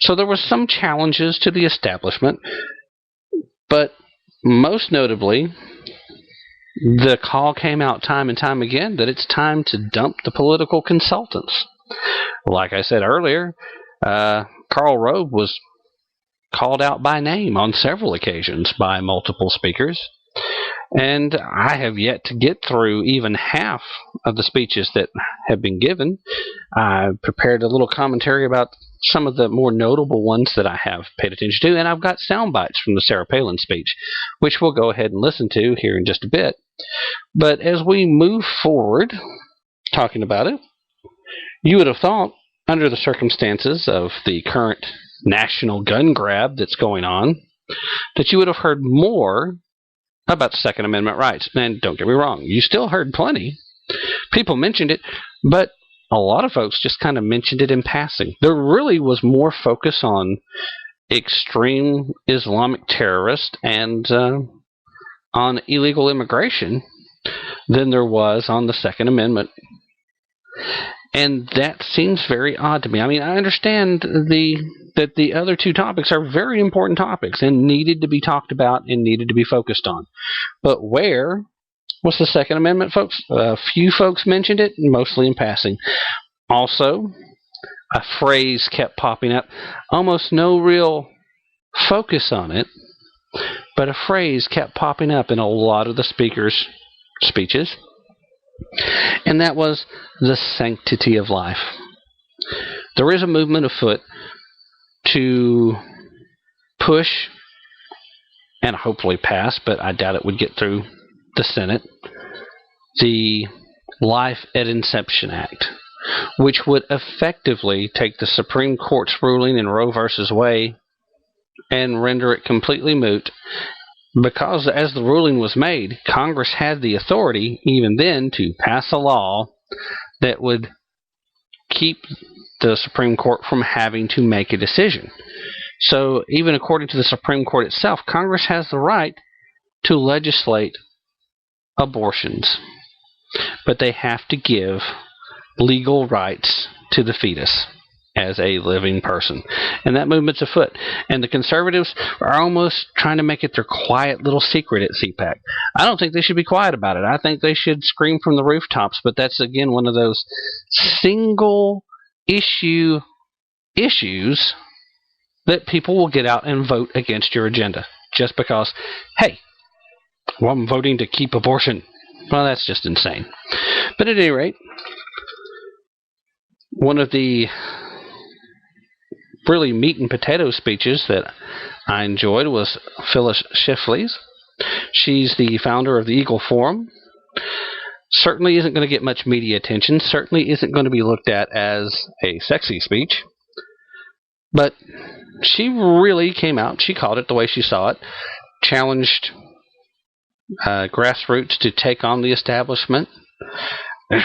So there were some challenges to the establishment, but most notably, the call came out time and time again that it's time to dump the political consultants. Like I said earlier, Karl Rove was called out by name on several occasions by multiple speakers, and I have yet to get through even half of the speeches that have been given. I prepared a little commentary about some of the more notable ones that I have paid attention to, and I've got sound bites from the Sarah Palin speech, which we'll go ahead and listen to here in just a bit. But as we move forward talking about it, you would have thought, under the circumstances of the current national gun grab that's going on, that you would have heard more about Second Amendment rights. And don't get me wrong, you still heard plenty. People mentioned it, but a lot of folks just kind of mentioned it in passing. There really was more focus on extreme Islamic terrorists and on illegal immigration than there was on the Second Amendment. And that seems very odd to me. I mean, I understand that the other two topics are very important topics and needed to be talked about and needed to be focused on. But where was the Second Amendment, folks? A few folks mentioned it, mostly in passing. Also, a phrase kept popping up. Almost no real focus on it, but a phrase kept popping up in a lot of the speakers' speeches, and that was the sanctity of life. There is a movement afoot to push and hopefully pass, but I doubt it would get through the Senate, the Life at Inception Act, which would effectively take the Supreme Court's ruling in Roe v. Wade and render it completely moot, because as the ruling was made, Congress had the authority even then to pass a law that would keep the Supreme Court from having to make a decision. So even according to the Supreme Court itself, Congress has the right to legislate abortions, but they have to give legal rights to the fetus as a living person. And that movement's afoot. And the conservatives are almost trying to make it their quiet little secret at CPAC. I don't think they should be quiet about it. I think they should scream from the rooftops, but that's, again, one of those single issues that people will get out and vote against your agenda just because, hey, well, I'm voting to keep abortion. Well, that's just insane. But at any rate, one of the really meat and potato speeches that I enjoyed was Phyllis Schlafly's. She's the founder of the Eagle Forum. Certainly isn't going to get much media attention. Certainly isn't going to be looked at as a sexy speech. But she really came out. She called it the way she saw it. Challenged grassroots to take on the establishment.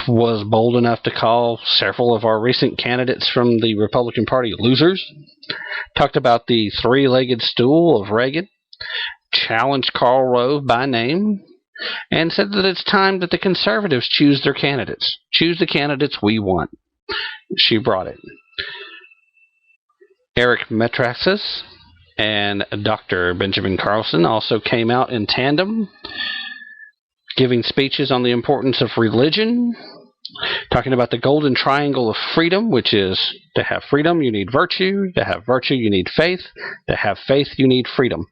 Was bold enough to call several of our recent candidates from the Republican Party losers. Talked about the three-legged stool of Reagan. Challenged Karl Rove by name. And said that it's time that the conservatives choose their candidates. Choose the candidates we want. She brought it. Eric Metraxas and Dr. Benjamin Carlson also came out in tandem, giving speeches on the importance of religion, talking about the golden triangle of freedom, which is to have freedom, you need virtue. To have virtue, you need faith. To have faith, you need freedom.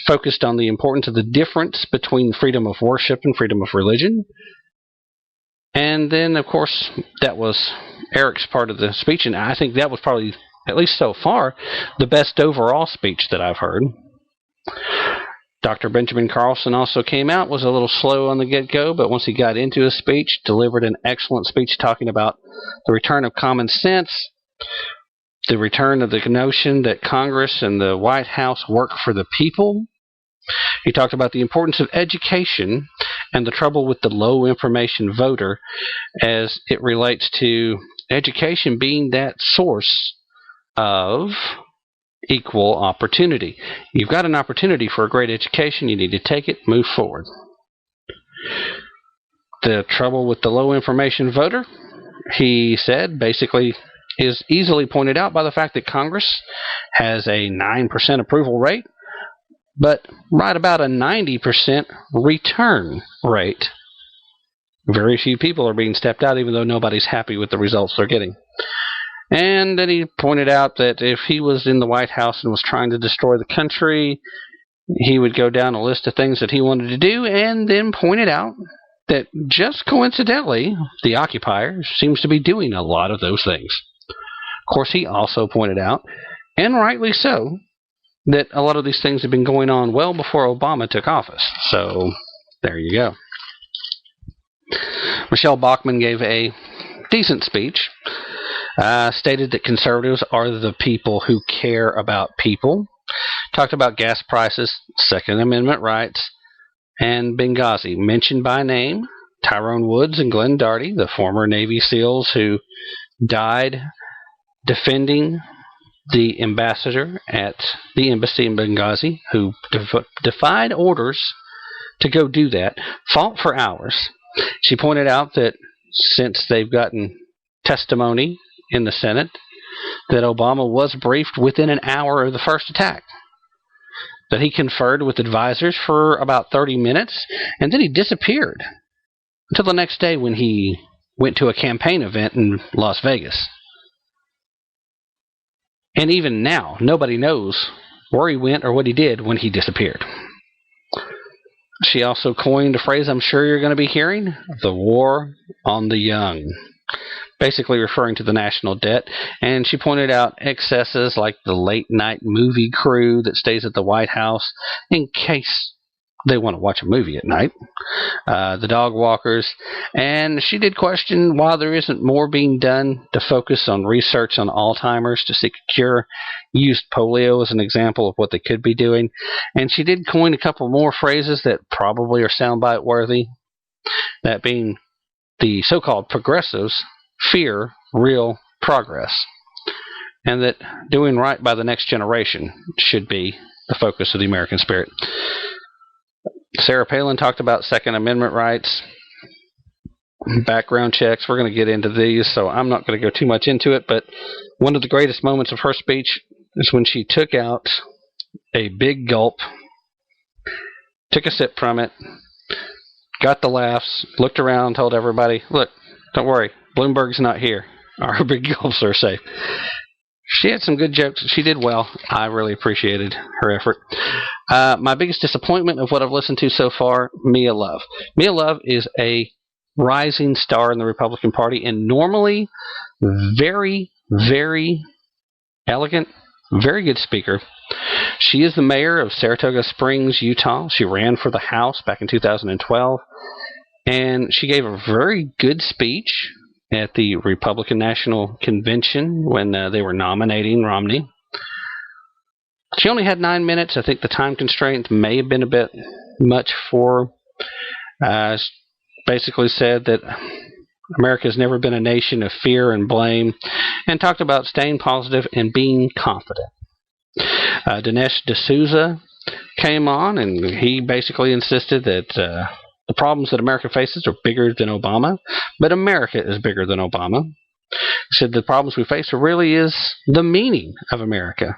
Focused on the importance of the difference between freedom of worship and freedom of religion. And then, of course, that was Eric's part of the speech, and I think that was probably, at least so far, the best overall speech that I've heard. Dr. Benjamin Carlson also came out, was a little slow on the get-go, but once he got into his speech, delivered an excellent speech talking about the return of common sense, the return of the notion that Congress and the White House work for the people. He talked about the importance of education and the trouble with the low-information voter as it relates to education being that source of equal opportunity. You've got an opportunity for a great education. You need to take it, move forward. The trouble with the low information voter, he said, basically is easily pointed out by the fact that Congress has a 9% approval rate, but right about a 90% return rate. Very few people are being stepped out, even though nobody's happy with the results they're getting. And then he pointed out that if he was in the White House and was trying to destroy the country, he would go down a list of things that he wanted to do, and then pointed out that just coincidentally, the occupier seems to be doing a lot of those things. Of course, he also pointed out, and rightly so, that a lot of these things have been going on well before Obama took office. So, there you go. Michelle Bachmann gave a decent speech, stated that conservatives are the people who care about people, talked about gas prices, Second Amendment rights, and Benghazi. Mentioned by name Tyrone Woods and Glenn Darty, the former Navy SEALs who died defending the ambassador at the embassy in Benghazi, who defied orders to go do that, fought for hours. She pointed out that since they've gotten testimony in the Senate, that Obama was briefed within an hour of the first attack, that he conferred with advisors for about 30 minutes, and then he disappeared until the next day when he went to a campaign event in Las Vegas. And even now, nobody knows where he went or what he did when he disappeared. She also coined a phrase I'm sure you're going to be hearing, the war on the young, basically referring to the national debt. And she pointed out excesses like the late-night movie crew that stays at the White House in case they want to watch a movie at night, the dog walkers, and she did question why there isn't more being done to focus on research on Alzheimer's to seek a cure. Used polio as an example of what they could be doing, and she did coin a couple more phrases that probably are soundbite worthy, that being the so-called progressives fear real progress, and that doing right by the next generation should be the focus of the American spirit. Sarah Palin talked about Second Amendment rights, background checks. We're going to get into these, so I'm not going to go too much into it, but one of the greatest moments of her speech is when she took out a big gulp, took a sip from it, got the laughs, looked around, told everybody, look, don't worry, Bloomberg's not here. Our big gulps are safe. She had some good jokes. She did well. I really appreciated her effort. My biggest disappointment of what I've listened to so far, Mia Love. Mia Love is a rising star in the Republican Party, and normally very, very elegant, very good speaker. She is the mayor of Saratoga Springs, Utah. She ran for the House back in 2012, and she gave a very good speech at the Republican National Convention when they were nominating Romney. She only had 9 minutes. I think the time constraint may have been a bit much for her. Basically said that America has never been a nation of fear and blame, and talked about staying positive and being confident. Dinesh D'Souza came on, and he basically insisted that the problems that America faces are bigger than Obama, but America is bigger than Obama. He said the problems we face really is the meaning of America,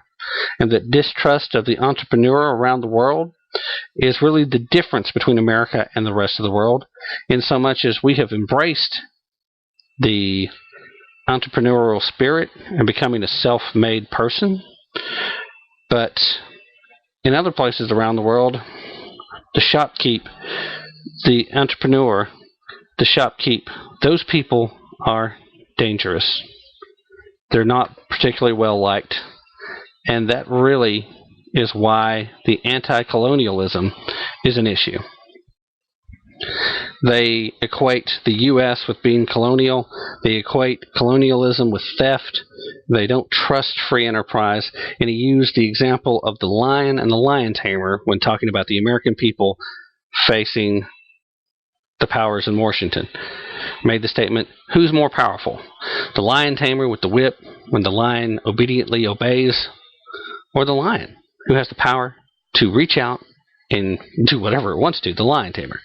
and that distrust of the entrepreneur around the world is really the difference between America and the rest of the world, in so much as we have embraced the entrepreneurial spirit and becoming a self-made person. But in other places around the world, the shopkeep, the entrepreneur, the shopkeep, those people are dangerous. They're not particularly well liked. And that really is why the anti-colonialism is an issue. They equate the U.S. with being colonial. They equate colonialism with theft. They don't trust free enterprise. And he used the example of the lion and the lion tamer when talking about the American people facing the powers in Washington. Made the statement, who's more powerful? The lion tamer with the whip when the lion obediently obeys, or the lion who has the power to reach out and do whatever it wants to, the lion tamer?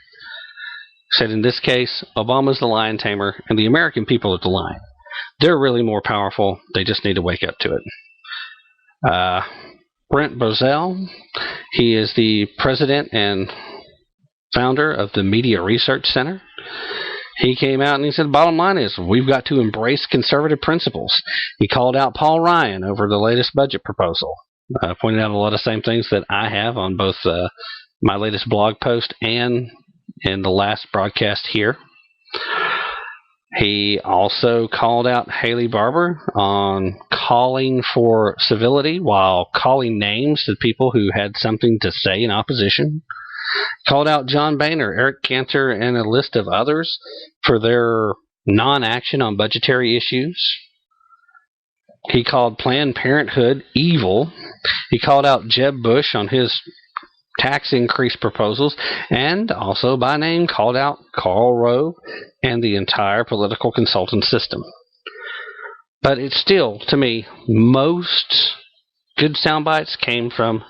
Said in this case, Obama's the lion tamer and the American people are the lion. They're really more powerful. They just need to wake up to it. Brent Bozell, he is the president and founder of the Media Research Center. He came out and he said, bottom line is we've got to embrace conservative principles. He called out Paul Ryan over the latest budget proposal, pointed out a lot of the same things that I have on both my latest blog post and in the last broadcast here. He also called out Haley Barbour on calling for civility while calling names to people who had something to say in opposition. Called out John Boehner, Eric Cantor, and a list of others for their non-action on budgetary issues. He called Planned Parenthood evil. He called out Jeb Bush on his tax increase proposals, and also by name called out Karl Rove and the entire political consultant system. But it's still, to me, most good sound bites came from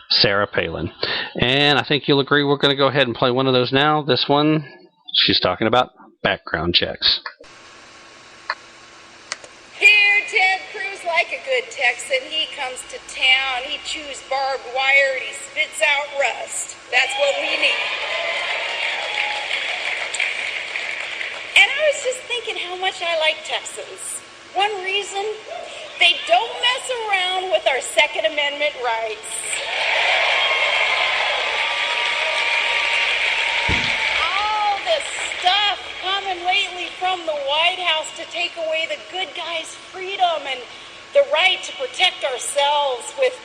Sarah Palin. And I think you'll agree we're going to go ahead and play one of those now. This one, she's talking about background checks. Here, Ted Cruz, like a good Texan, he comes to town, he chews barbed wire, and he spits out rust. That's what we need. And I was just thinking how much I like Texans. One reason, they don't mess around with our Second Amendment rights. All this stuff coming lately from the White House to take away the good guys' freedom and the right to protect ourselves with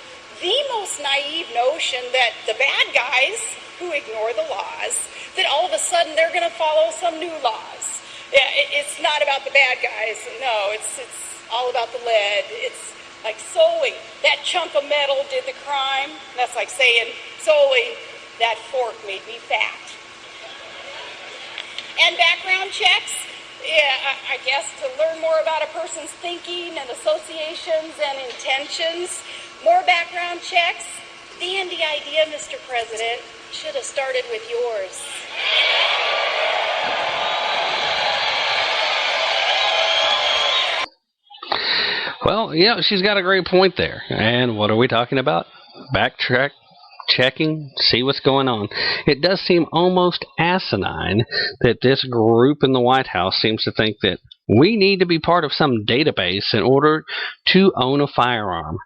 the most naive notion that the bad guys who ignore the laws, that all of a sudden they're going to follow some new laws. Yeah, it's not about the bad guys. No, it's all about the lead. It's like Sully, that chunk of metal did the crime. That's like saying, Sully, that fork made me fat. And background checks, yeah, I guess to learn more about a person's thinking and associations and intentions. More background checks. Dandy idea, Mr. President. Should have started with yours. Well, yeah, she's got a great point there. And what are we talking about? Backtrack, checking, see what's going on. It does seem almost asinine that this group in the White House seems to think that we need to be part of some database in order to own a firearm.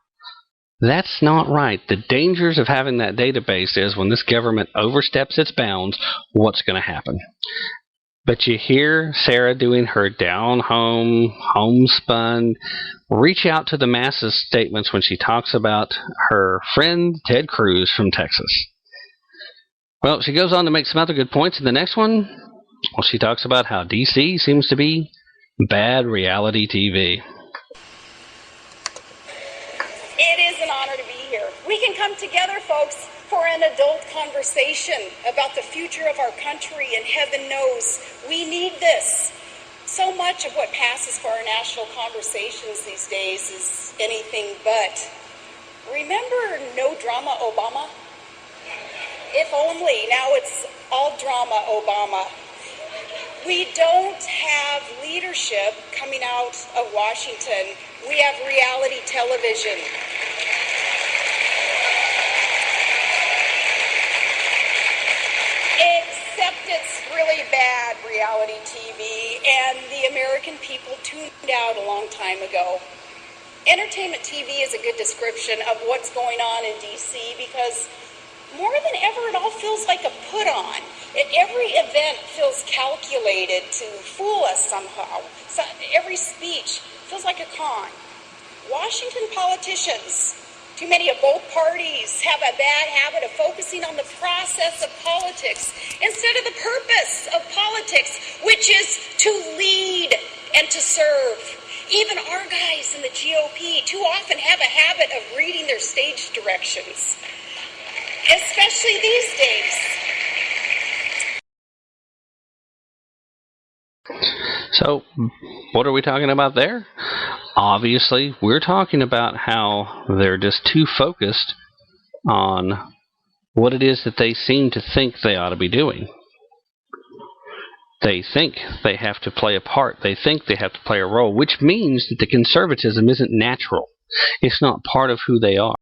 That's not right. The dangers of having that database is when this government oversteps its bounds, what's going to happen? But you hear Sarah doing her down-home, homespun, reach out to the masses statements when she talks about her friend Ted Cruz from Texas. Well, she goes on to make some other good points in the next one. Well, she talks about how D.C. seems to be bad reality TV. It is an honor to be here. We can come together, folks, for an adult conversation about the future of our country, and heaven knows we need this. So much of what passes for our national conversations these days is anything but. Remember No Drama Obama? If only. Now it's all drama Obama. We don't have leadership coming out of Washington. We have reality television. Except it's really bad reality TV, and the American people tuned out a long time ago. Entertainment TV is a good description of what's going on in D.C. because more than ever, it all feels like a put-on. Every event feels calculated to fool us somehow. So every speech feels like a con. Washington politicians, too many of both parties, have a bad habit of focusing on the process of politics instead of the purpose of politics, which is to lead and to serve. Even our guys in the GOP too often have a habit of reading their stage directions, especially these days. So, what are we talking about there? Obviously, we're talking about how they're just too focused on what it is that they seem to think they ought to be doing. They think they have to play a part. They think they have to play a role, which means that the conservatism isn't natural. It's not part of who they are.